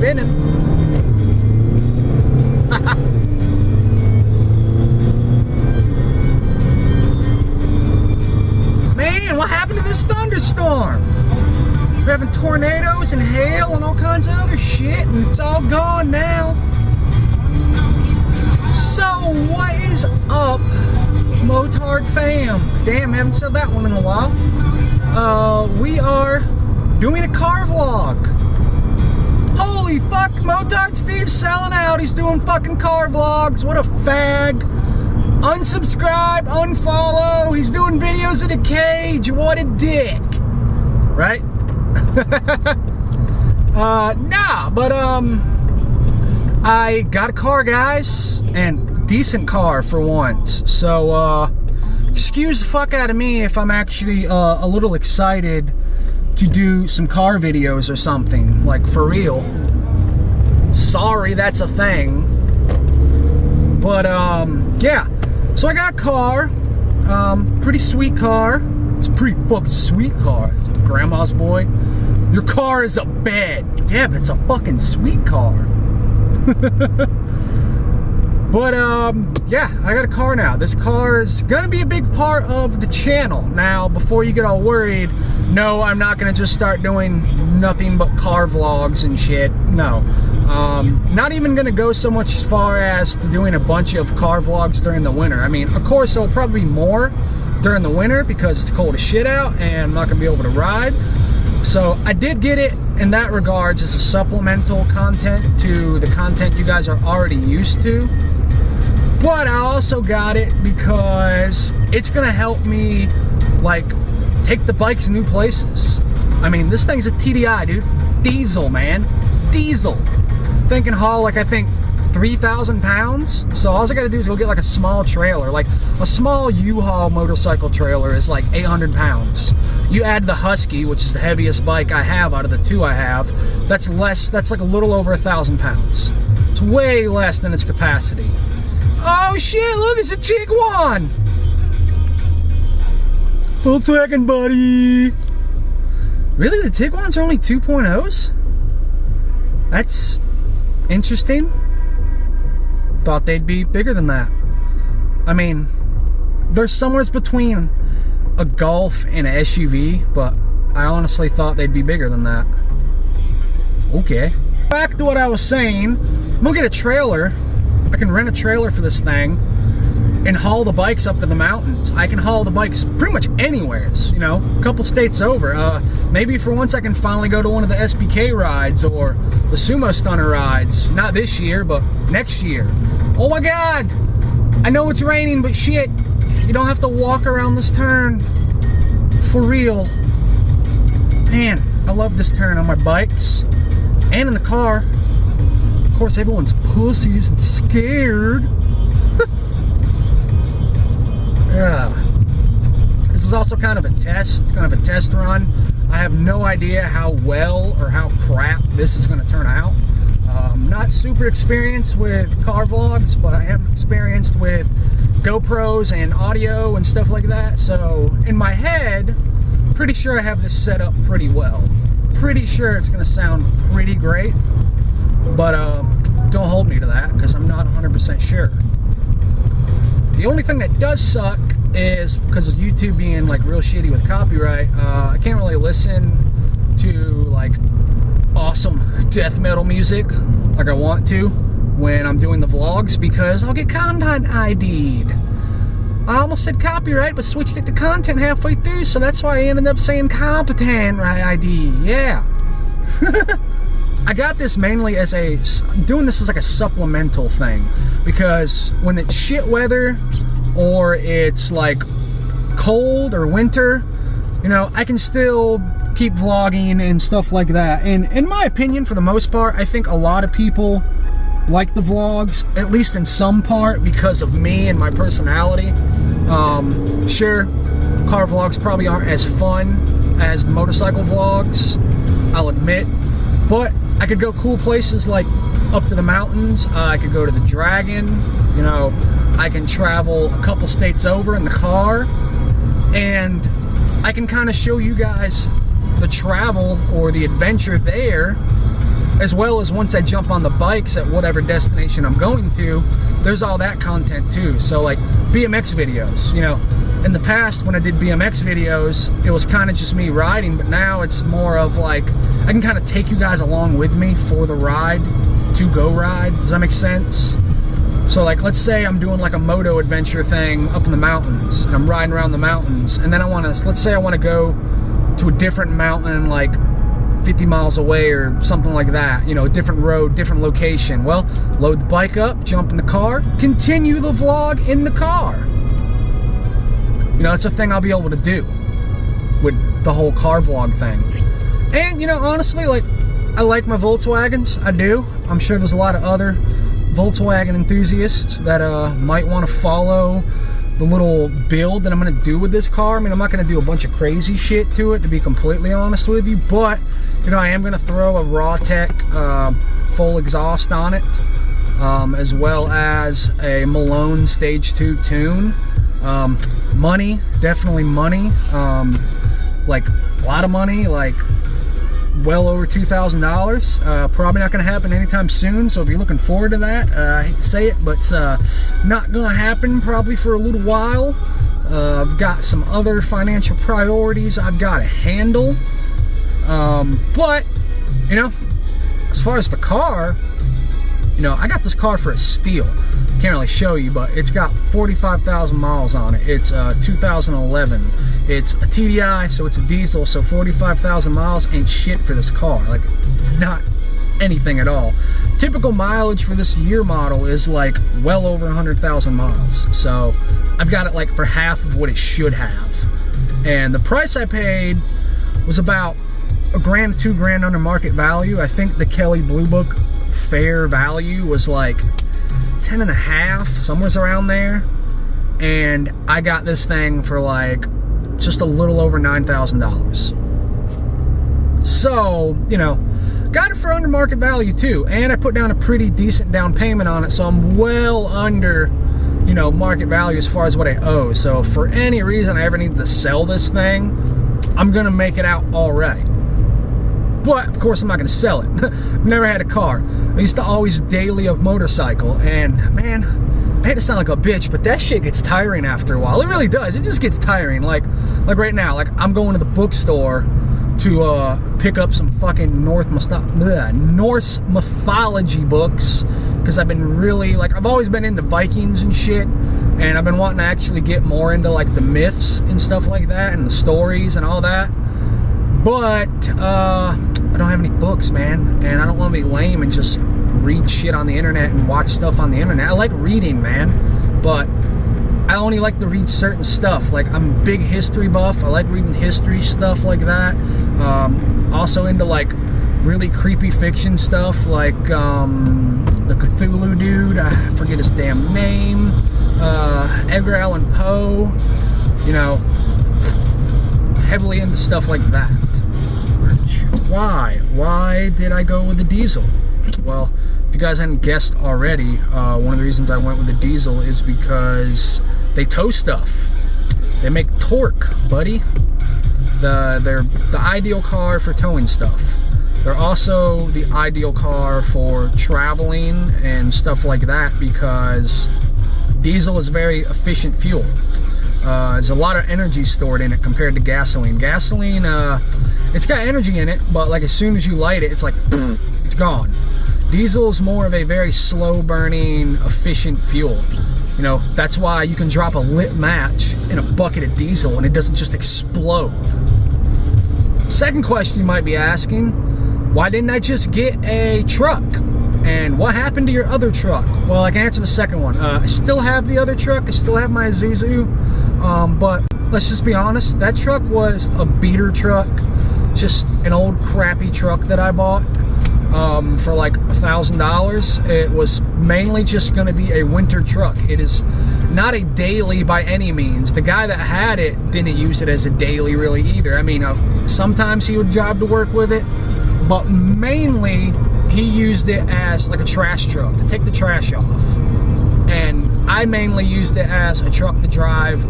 spinning. Man, what happened to this thunderstorm? We're having tornadoes and hail and all kinds of other shit, and it's all gone now. So, what is up, Motard fam? Damn, haven't said that one in a while. We are doing a car vlog. Holy fuck, Motard Steve's selling out. He's doing fucking car vlogs. What a fag. Unsubscribe, unfollow. He's doing videos in a cage. What a dick. Right? I got a car, guys, and decent car for once. So, excuse the fuck out of me if I'm actually a little excited to do some car videos or something, like for real. Sorry, that's a thing. But, yeah. So I got a car, pretty sweet car. It's a pretty fucking sweet car. Grandma's boy. Your car is a bed. Yeah, but it's a fucking sweet car. But, yeah, I got a car now. This car is gonna be a big part of the channel. Now, before you get all worried, no, I'm not gonna just start doing nothing but car vlogs and shit. No. Not even gonna go so much as far as to doing a bunch of car vlogs during the winter. I mean, of course, there'll probably be more during the winter because it's cold as shit out and I'm not gonna be able to ride. So I did get it in that regards as a supplemental content to the content you guys are already used to. But I also got it because it's gonna help me, like, take the bikes new places. I mean, this thing's a TDI, dude. Diesel, man. Diesel. Thinking haul, like, I think 3,000 pounds. So all I gotta do is go get like a small trailer. Like a small U-Haul motorcycle trailer is like 800 pounds. You add the Husky, which is the heaviest bike I have out of the two I have, that's less, that's like a little over 1,000 pounds. It's way less than its capacity. Oh shit, look, it's a Tiguan! Volkswagen, buddy! Really, the Tiguans are only 2.0s? That's interesting. Thought they'd be bigger than that. I mean, they're somewhere between a Golf and an SUV, but I honestly thought they'd be bigger than that. Okay. Back to what I was saying, I'm gonna get a trailer. I can rent a trailer for this thing and haul the bikes up to the mountains. I can haul the bikes pretty much anywhere, you know, a couple states over. Maybe for once I can finally go to one of the SBK rides or the Sumo Stunner rides. Not this year, but next year. Oh my God! I know it's raining, but shit, you don't have to walk around this turn. For real. Man, I love this turn on my bikes and in the car. Of course, everyone's pussies and scared. Yeah. This is also kind of a test run. I have no idea how well or how crap this is going to turn out. I'm not super experienced with car vlogs, but I am experienced with GoPros and audio and stuff like that. So in my head, pretty sure I have this set up pretty well. Pretty sure it's going to sound pretty great, but don't hold me to that because I'm not 100% sure. The only thing that does suck is because of YouTube being like real shitty with copyright, I can't really listen to like awesome death metal music like I want to when I'm doing the vlogs because I'll get content ID'd. I almost said copyright but switched it to content halfway through, so that's why I ended up saying competent ID. Yeah. I got this mainly as doing this as like a supplemental thing because when it's shit weather or it's like cold or winter, you know, I can still keep vlogging and stuff like that. And in my opinion, for the most part, I think a lot of people like the vlogs, at least in some part, because of me and my personality. Sure, car vlogs probably aren't as fun as the motorcycle vlogs, I'll admit, but I could go cool places like up to the mountains. I could go to the Dragon, you know, I can travel a couple states over in the car, and I can kind of show you guys the travel or the adventure there as well as once I jump on the bikes at whatever destination I'm going to, there's all that content too. So like BMX videos, you know, in the past when I did BMX videos, it was kind of just me riding, but now it's more of like, I can kind of take you guys along with me for the ride, to go ride. Does that make sense? So like, let's say I'm doing like a moto adventure thing up in the mountains, and I'm riding around the mountains, and then I want to, let's say I want to go to a different mountain like 50 miles away or something like that, you know, a different road, different location. Well, load the bike up, jump in the car, continue the vlog in the car. You know, it's a thing I'll be able to do with the whole car vlog thing. And, you know, honestly, like, I like my Volkswagens, I do. I'm sure there's a lot of other Volkswagen enthusiasts that might want to follow the little build that I'm going to do with this car. I mean, I'm not going to do a bunch of crazy shit to it, to be completely honest with you, but, you know, I am going to throw a Rawtech full exhaust on it, as well as a Malone Stage 2 tune. Money, definitely money, like a lot of money, like well over $2,000. Probably not going to happen anytime soon, so if you're looking forward to that, I hate to say it, but it's not going to happen probably for a little while. I've got some other financial priorities I've got to handle, but, you know, as far as the car, you know, I got this car for a steal. Can't really show you, but it's got 45,000 miles on it. It's 2011. It's a TDI, so it's a diesel, so 45,000 miles ain't shit for this car. Like, it's not anything at all. Typical mileage for this year model is like well over 100,000 miles. So I've got it like for half of what it should have. And the price I paid was about $1,000 to $2,000 under market value. I think the Kelley Blue Book fair value was like 10 and a half, somewhere around there, and I got this thing for like just a little over $9,000. So, you know, got it for under market value too, and I put down a pretty decent down payment on it, so I'm well under, you know, market value as far as what I owe. So for any reason I ever need to sell this thing, I'm gonna make it out all right. But of course I'm not going to sell it. I've never had a car. I used to always daily a motorcycle, and man, I hate to sound like a bitch, but that shit gets tiring after a while. It really does. It just gets tiring. Like right now, like I'm going to the bookstore to pick up some fucking Norse mythology books, because I've been really, like, I've always been into Vikings and shit, and I've been wanting to actually get more into like the myths and stuff like that, and the stories and all that. But I don't have any books, man, and I don't want to be lame and just read shit on the internet and watch stuff on the internet. I like reading, man, but I only like to read certain stuff. Like, I'm a big history buff. I like reading history stuff like that. Also into like really creepy fiction stuff, like the Cthulhu dude, I forget his damn name, Edgar Allan Poe, you know, heavily into stuff like that. Why did I go with the diesel? Well, if you guys hadn't guessed already, one of the reasons I went with the diesel is because they tow stuff. They make torque, buddy. They're the ideal car for towing stuff. They're also the ideal car for traveling and stuff like that, because diesel is very efficient fuel. There's a lot of energy stored in it compared to gasoline. Gasoline, it's got energy in it, but like as soon as you light it, it's like, it's gone. Diesel is more of a very slow burning, efficient fuel. You know, that's why you can drop a lit match in a bucket of diesel and it doesn't just explode. Second question you might be asking, why didn't I just get a truck? And what happened to your other truck? Well, I can answer the second one. I still have the other truck. I still have my Isuzu. But let's just be honest, that truck was a beater truck. Just an old crappy truck that I bought for like $1,000. It was mainly just going to be a winter truck. It is not a daily by any means. The guy that had it didn't use it as a daily really either. I mean, sometimes he would drive to work with it, but mainly he used it as like a trash truck to take the trash off. And I mainly used it as a truck to drive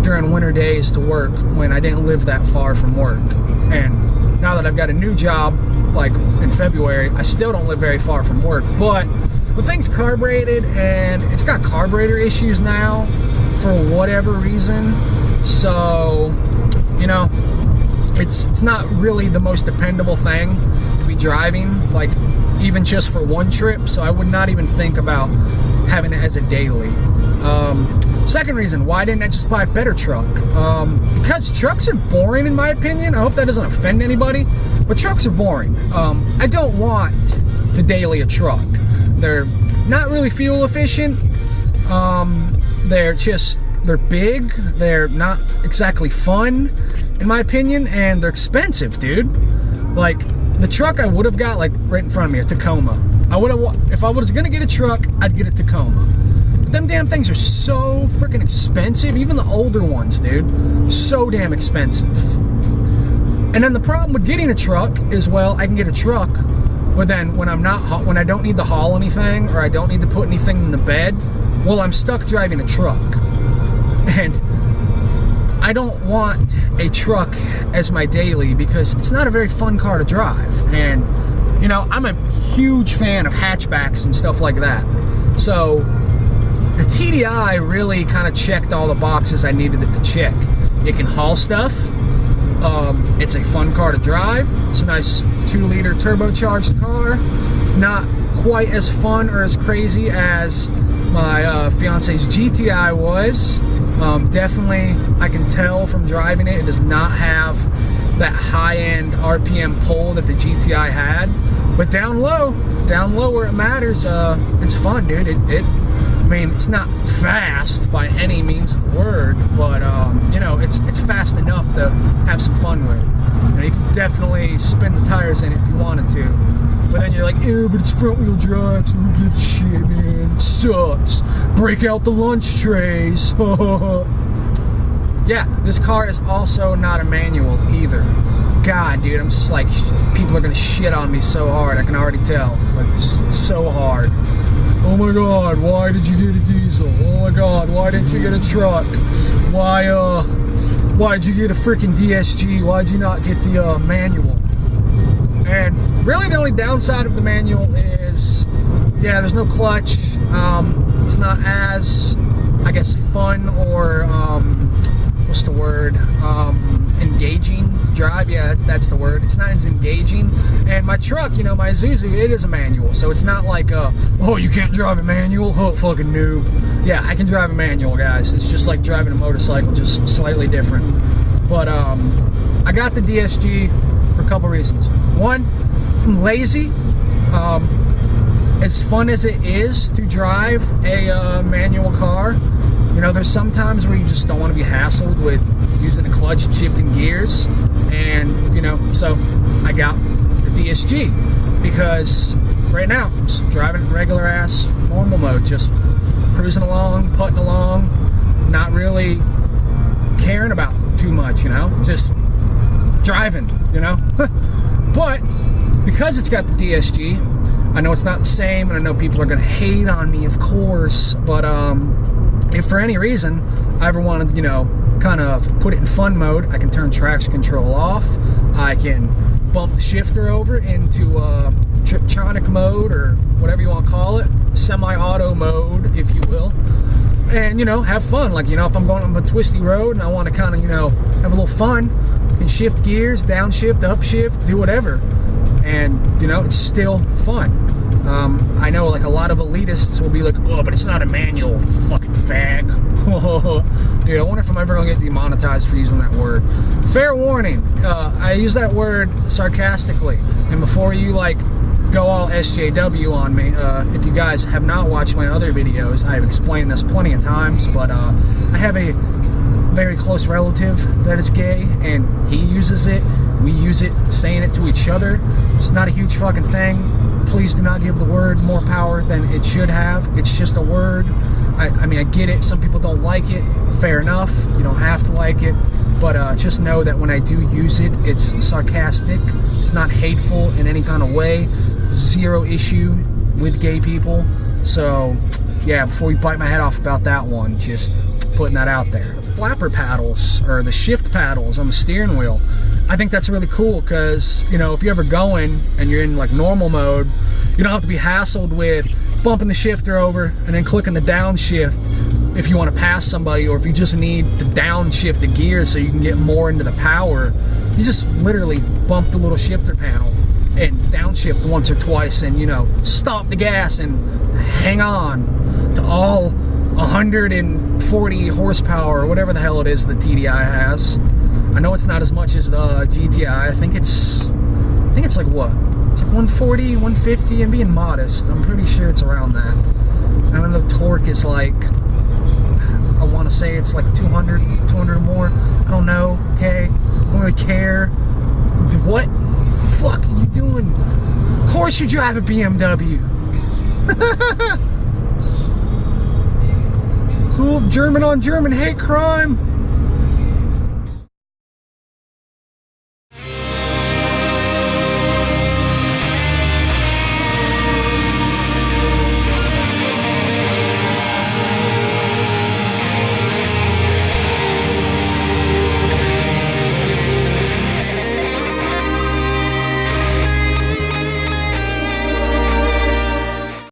during winter days to work when I didn't live that far from work. And now that I've got a new job, like in February. I still don't live very far from work, but the thing's carbureted and it's got carburetor issues now for whatever reason. So, you know, it's not really the most dependable thing to be driving, like even just for one trip. So I would not even think about having it as a daily. Second reason, why didn't I just buy a better truck? Because trucks are boring in my opinion. I hope that doesn't offend anybody, but trucks are boring. I don't want to daily a truck. They're not really fuel efficient. They're big. They're not exactly fun in my opinion, and they're expensive, dude. Like the truck I would have got, like right in front of me, a Tacoma. If I was gonna get a truck, I'd get a Tacoma. But them damn things are so freaking expensive. Even the older ones, dude, so damn expensive. And then the problem with getting a truck is, well, I can get a truck, but then when I don't need to haul anything or I don't need to put anything in the bed, well, I'm stuck driving a truck. And I don't want a truck as my daily because it's not a very fun car to drive. And, you know, I'm a huge fan of hatchbacks and stuff like that. So the TDI really kind of checked all the boxes I needed it to check. It can haul stuff. It's a fun car to drive. It's a nice 2-liter turbocharged car. It's not quite as fun or as crazy as my fiance's GTI was. Definitely, I can tell from driving it, it does not have that high-end RPM pull that the GTI had. But down low where it matters, it's fun, dude. I mean, it's not fast by any means of the word, but you know, it's fast enough to have some fun with. You know, you can definitely spin the tires in it if you wanted to. But then you're like, ew, but it's front-wheel drive, so who gives a shit, man? It sucks. Break out the lunch trays. Yeah, this car is also not a manual either. God, dude, I'm just like, people are gonna shit on me so hard. I can already tell. Like, just so hard. Oh my God, why did you get a diesel? Oh my God, why didn't you get a truck? Why'd you get a freaking DSG? Why'd you not get the manual? And really the only downside of the manual is, yeah, there's no clutch. It's not as, I guess, fun or, what's the word? Engaging drive. Yeah, that's the word. It's not as engaging. And my truck, you know, my Isuzu, it is a manual. So it's not like, oh, you can't drive a manual? Oh, fucking noob. Yeah, I can drive a manual, guys. It's just like driving a motorcycle, just slightly different. But I got the DSG for a couple reasons. One, I'm lazy. As fun as it is to drive a manual car, you know, there's some times where you just don't want to be hassled with using a clutch and shifting gears. And, you know, so I got the DSG because right now I'm just driving regular ass normal mode, just cruising along, putting along, not really caring about too much, you know, just driving, you know. But because it's got the DSG, I know it's not the same, and I know people are gonna hate on me, of course, but if for any reason I ever wanted, you know, kind of put it in fun mode, I can turn traction control off. I can bump the shifter over into Triptronic mode, or whatever you want to call it, semi-auto mode, if you will, and, you know, have fun. Like, you know, if I'm going on a twisty road and I want to kind of, you know, have a little fun, I can shift gears, downshift, upshift, do whatever, and, you know, it's still fun. I know, like, a lot of elitists will be like, oh, but it's not a manual, fucking fag. Dude, I wonder if I'm ever gonna get demonetized for using that word. Fair warning, I use that word sarcastically, and before you, like, go all SJW on me, if you guys have not watched my other videos, I have explained this plenty of times, but I have a very close relative that is gay, and he uses it, we use it, saying it to each other. It's not a huge fucking thing. Please do not give the word more power than it should have. It's just a word. I mean, I get it. Some people don't like it. Fair enough. You don't have to like it. But just know that when I do use it, it's sarcastic. It's not hateful in any kind of way. Zero issue with gay people. So, yeah, before you bite my head off about that one, just putting that out there. Flapper paddles, or the shift paddles on the steering wheel. I think that's really cool because, you know, if you're ever going and you're in like normal mode, you don't have to be hassled with bumping the shifter over and then clicking the downshift if you want to pass somebody, or if you just need to downshift the gear so you can get more into the power. You just literally bump the little shifter panel and downshift once or twice and, you know, stomp the gas and hang on to all 140 horsepower or whatever the hell it is the TDI has. I know it's not as much as the GTI. I think it's like what? It's like 140, 150, and being modest, I'm pretty sure it's around that. And then the torque is like, I want to say it's like 200 or more. I don't know, okay? I don't really care. What the fuck are you doing? Of course you drive a BMW. Cool, German on German hate crime.